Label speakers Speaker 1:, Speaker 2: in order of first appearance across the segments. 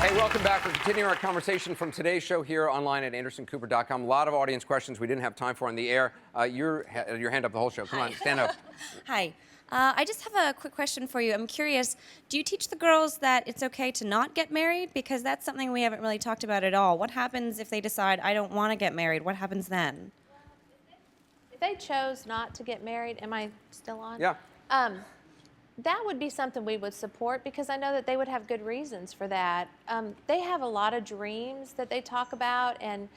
Speaker 1: Hey, welcome back. We're continuing our conversation from today's show here online at andersoncooper.com. A lot of audience questions we didn't have time for on the air. Your hand up the whole show. Come on, stand up.
Speaker 2: Hi. I just have a quick question for you. I'm curious, do you teach the girls that it's okay to not get married? Because that's something we haven't really talked about at all. What happens if they decide, I don't want to get married? What happens then?
Speaker 3: If they chose not to get married, am I still on?
Speaker 1: Yeah.
Speaker 3: That would be something we would support because I know that they would have good reasons for that. They have a lot of dreams that they talk about, and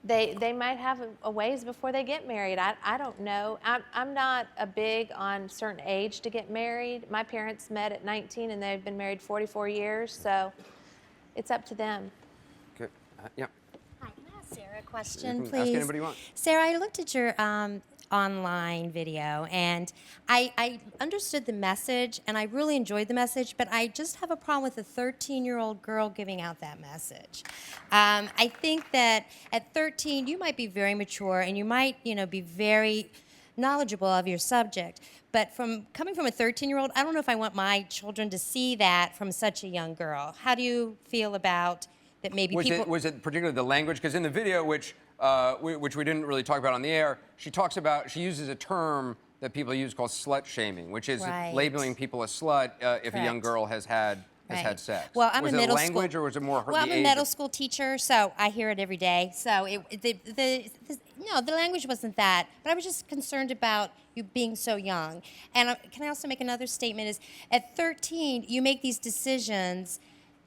Speaker 3: they might have a ways before they get married. I don't know. I'm not a big on certain age to get married. My parents met at 19 and they've been married 44 years, so it's up to them.
Speaker 1: Good. Yeah.
Speaker 4: Hi, can I ask Sarah a question, please?
Speaker 1: Ask anybody you want.
Speaker 4: Sarah, I looked at your online video, and I understood the message, and I really enjoyed the message, but I just have a problem with a 13-year-old girl giving out that message. I think that at 13, you might be very mature, and you might, be very knowledgeable of your subject. But coming from a 13-year-old, I don't know if I want my children to see that from such a young girl. How do you feel about that? Maybe
Speaker 1: was it particularly the language? Because in the video, which we didn't really talk about on the air, she uses a term that people use called slut shaming, which is labeling people a slut if a young girl has had sex.
Speaker 4: Well, I'm
Speaker 1: was
Speaker 4: a middle
Speaker 1: it language
Speaker 4: school,
Speaker 1: or was it more
Speaker 4: Well, I'm a middle school teacher, so I hear it every day. So the language wasn't that, but I was just concerned about you being so young. And can I also make another statement? Is at 13, you make these decisions.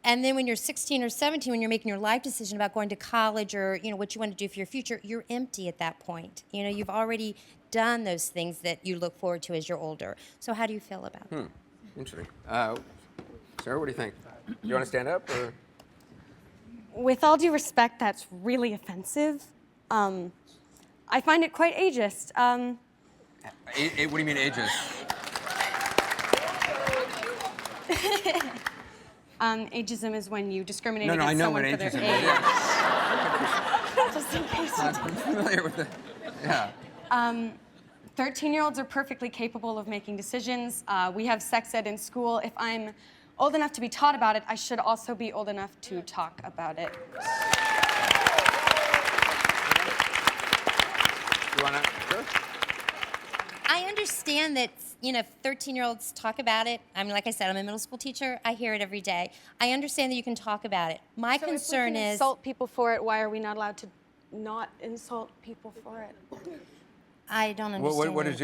Speaker 4: And then when you're 16 or 17, when you're making your life decision about going to college or, what you want to do for your future, you're empty at that point. You've already done those things that you look forward to as you're older. So how do you feel about that?
Speaker 1: Interesting. Sarah, what do you think? Do you want to stand up? Or?
Speaker 5: With all due respect, that's really offensive. I find it quite ageist.
Speaker 1: What do you mean ageist?
Speaker 5: Ageism is when you discriminate
Speaker 1: No,
Speaker 5: against
Speaker 1: I know
Speaker 5: someone
Speaker 1: what
Speaker 5: for their
Speaker 1: ageism
Speaker 5: age.
Speaker 1: is.
Speaker 5: Just in case you
Speaker 1: I'm familiar with it. Yeah.
Speaker 5: 13-year-olds are perfectly capable of making decisions. We have sex ed in school. If I'm old enough to be taught about it, I should also be old enough to talk about it.
Speaker 1: You want to? Sure.
Speaker 4: I understand that, 13-year-olds talk about it. Like I said, I'm a middle school teacher. I hear it every day. I understand that you can talk about it. My concern
Speaker 5: if we can
Speaker 4: is...
Speaker 5: insult people for it, why are we not allowed to not insult people for it?
Speaker 4: I don't understand.
Speaker 1: What did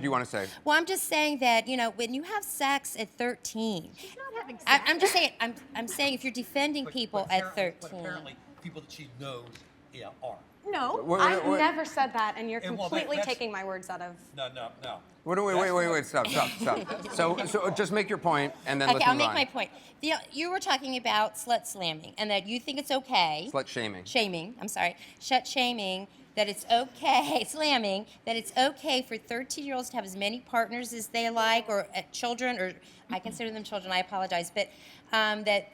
Speaker 1: you want to say?
Speaker 4: Well, I'm just saying that, when you have sex at 13...
Speaker 3: She's not having sex.
Speaker 4: I'm just saying, I'm saying if you're defending people at 13...
Speaker 6: But apparently, people that she knows are.
Speaker 5: No, I never said that, and you're completely taking my words out of...
Speaker 6: No.
Speaker 1: Wait, stop. So just make your point, and then let's move on.
Speaker 4: Okay, I'll make my point. You were talking about slut slamming, and that you think it's okay...
Speaker 1: Slut shaming.
Speaker 4: Shaming, that it's okay, slamming, that it's okay for 13-year-olds to have as many partners as they like, or children, or I consider them children, I apologize, but that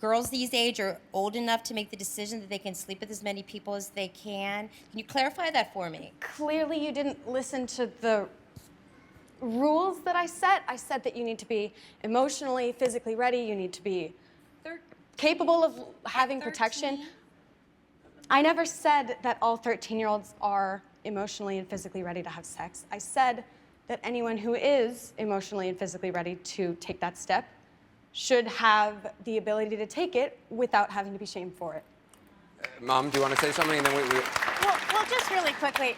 Speaker 4: girls these age are old enough to make the decision that they can sleep with as many people as they can. Can you clarify that for me?
Speaker 5: Clearly you didn't listen to the rules that I set. I said that you need to be emotionally, physically ready. You need to be capable of having protection. I never said that all 13-year-olds are emotionally and physically ready to have sex. I said that anyone who is emotionally and physically ready to take that step should have the ability to take it without having to be shamed for it.
Speaker 1: Mom, do you want to say something? And then
Speaker 7: Well, just really quickly,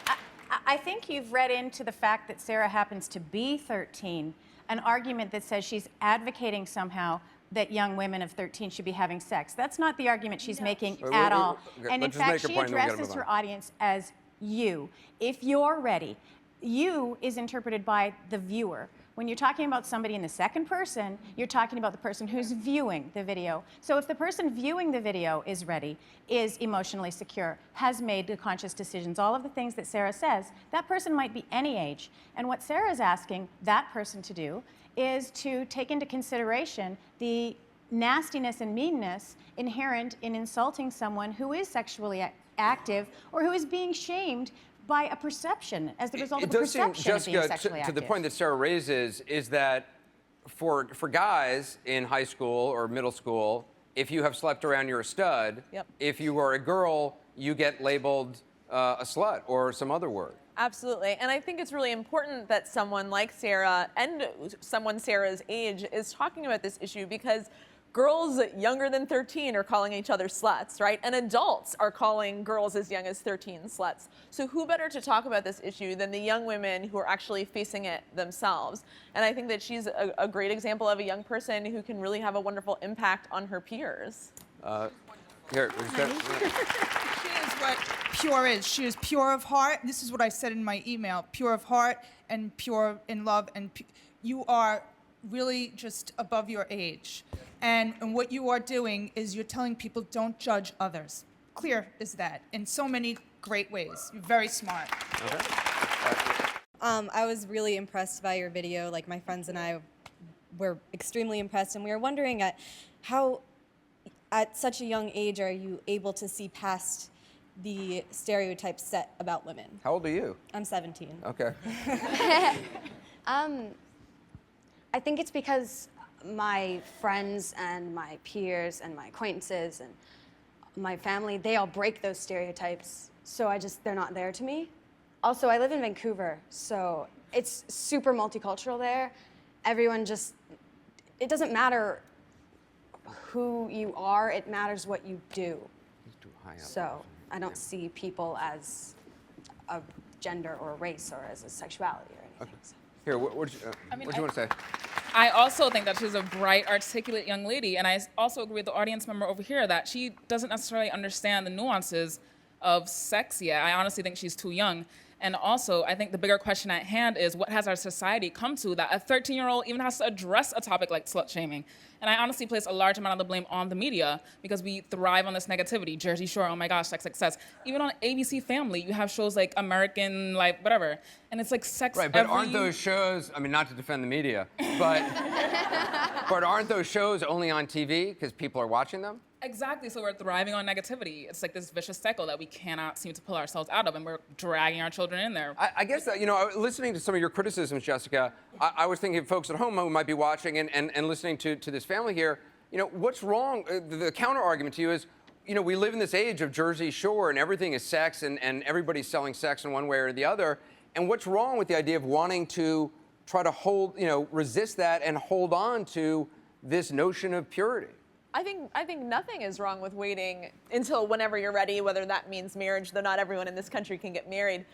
Speaker 7: I think you've read into the fact that Sarah happens to be 13, an argument that says she's advocating somehow that young women of 13 should be having sex. That's not the argument she's making at all. And in fact, she addresses her audience as you. If you're ready, you is interpreted by the viewer. When you're talking about somebody in the second person, you're talking about the person who's viewing the video. So if the person viewing the video is ready, is emotionally secure, has made the conscious decisions, all of the things that Sarah says, that person might be any age. And what Sarah is asking that person to do is to take into consideration the nastiness and meanness inherent in insulting someone who is sexually active or who is being shamed by a perception, as the result of a perception of being sexually active.
Speaker 1: To the point that Sarah raises is that for guys in high school or middle school, if you have slept around, you're a stud.
Speaker 8: Yep.
Speaker 1: If you are a girl, you get labeled a slut or some other word.
Speaker 8: Absolutely. And I think it's really important that someone like Sarah and someone Sarah's age is talking about this issue, because girls younger than 13 are calling each other sluts, right? And adults are calling girls as young as 13 sluts. So who better to talk about this issue than the young women who are actually facing it themselves? And I think that she's a great example of a young person who can really have a wonderful impact on her peers.
Speaker 1: Here,
Speaker 9: She is what pure is. She is pure of heart. This is what I said in my email. Pure of heart and pure in love. And you are really just above your age. And what you are doing is you're telling people don't judge others. Clear as that in so many great ways. You're very smart.
Speaker 10: I was really impressed by your video. Like, my friends and I were extremely impressed, and we were wondering how at such a young age are you able to see past the stereotypes set about women?
Speaker 1: How old are you?
Speaker 10: I'm 17.
Speaker 1: Okay.
Speaker 5: I think it's because my friends and my peers and my acquaintances and my family, they all break those stereotypes. So they're not there to me. Also, I live in Vancouver, so it's super multicultural there. Everyone it doesn't matter who you are, it matters what you do. So I don't see people as a gender or a race or as a sexuality or anything.
Speaker 1: Okay. Here, what do you want to say?
Speaker 11: I also think that she's a bright, articulate young lady, and I also agree with the audience member over here that she doesn't necessarily understand the nuances of sex yet. I honestly think she's too young. And also, I think the bigger question at hand is, what has our society come to that a 13-year-old even has to address a topic like slut shaming? And I honestly place a large amount of the blame on the media, because we thrive on this negativity. Jersey Shore, oh my gosh, sex, success. Even on ABC Family, you have shows like American, like whatever. And it's like sex.
Speaker 1: Right, but aren't those shows, I mean, not to defend the media, but, but aren't those shows only on TV because people are watching them?
Speaker 11: Exactly, so we're thriving on negativity. It's like this vicious cycle that we cannot seem to pull ourselves out of, and we're dragging our children in there.
Speaker 1: I guess that, listening to some of your criticisms, Jessica, I was thinking of folks at home who might be watching and listening to this family here, what's wrong? The counter argument to you is, we live in this age of Jersey Shore and everything is sex and everybody's selling sex in one way or the other. And what's wrong with the idea of wanting to try to resist that and hold on to this notion of purity?
Speaker 8: I think nothing is wrong with waiting until whenever you're ready, whether that means marriage, though not everyone in this country can get married,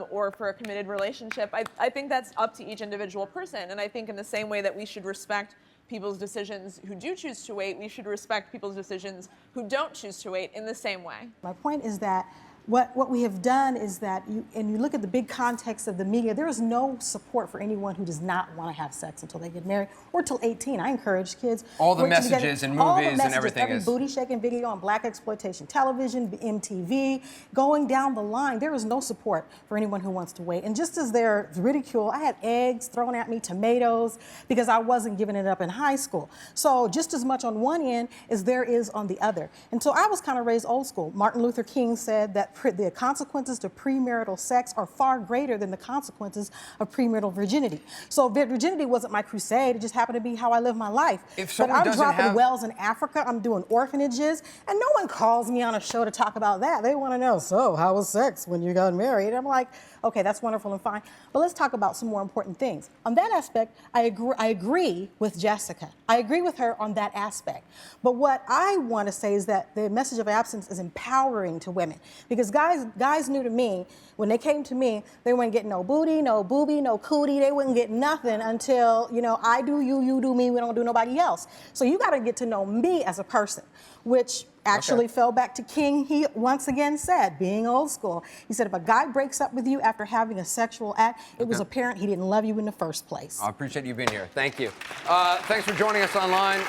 Speaker 8: or for a committed relationship. I think that's up to each individual person. And I think in the same way that we should respect people's decisions who do choose to wait, we should respect people's decisions who don't choose to wait in the same way.
Speaker 12: My point is that what we have done is that, you look at the big context of the media, there is no support for anyone who does not want to have sex until they get married or till 18. I encourage kids.
Speaker 1: All the messages and movies and everything
Speaker 12: every booty shaking video on black exploitation television, MTV, going down the line, there is no support for anyone who wants to wait. And just as there's ridicule, I had eggs thrown at me, tomatoes, because I wasn't giving it up in high school. So just as much on one end as there is on the other. And so I was kind of raised old school. Martin Luther King said that the consequences to premarital sex are far greater than the consequences of premarital virginity. So virginity wasn't my crusade, it just happened to be how I live my life. But I'm dropping wells in Africa, I'm doing orphanages, and no one calls me on a show to talk about that. They want to know, so how was sex when you got married? And I'm like, okay, that's wonderful and fine, but let's talk about some more important things. On that aspect, I agree with Jessica. I agree with her on that aspect. But what I want to say is that the message of absence is empowering to women, because guys knew to me, when they came to me, they wouldn't get no booty, no boobie, no cootie. They wouldn't get nothing until, I do you, you do me, we don't do nobody else. So you got to get to know me as a person, which actually fell back to King. He once again said, being old school, he said, if a guy breaks up with you after having a sexual act, it was apparent he didn't love you in the first place.
Speaker 1: I appreciate you being here. Thank you. Thanks for joining us online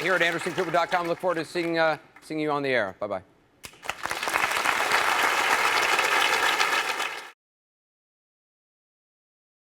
Speaker 1: here at AndersonCooper.com. Look forward to seeing you on the air. Bye-bye.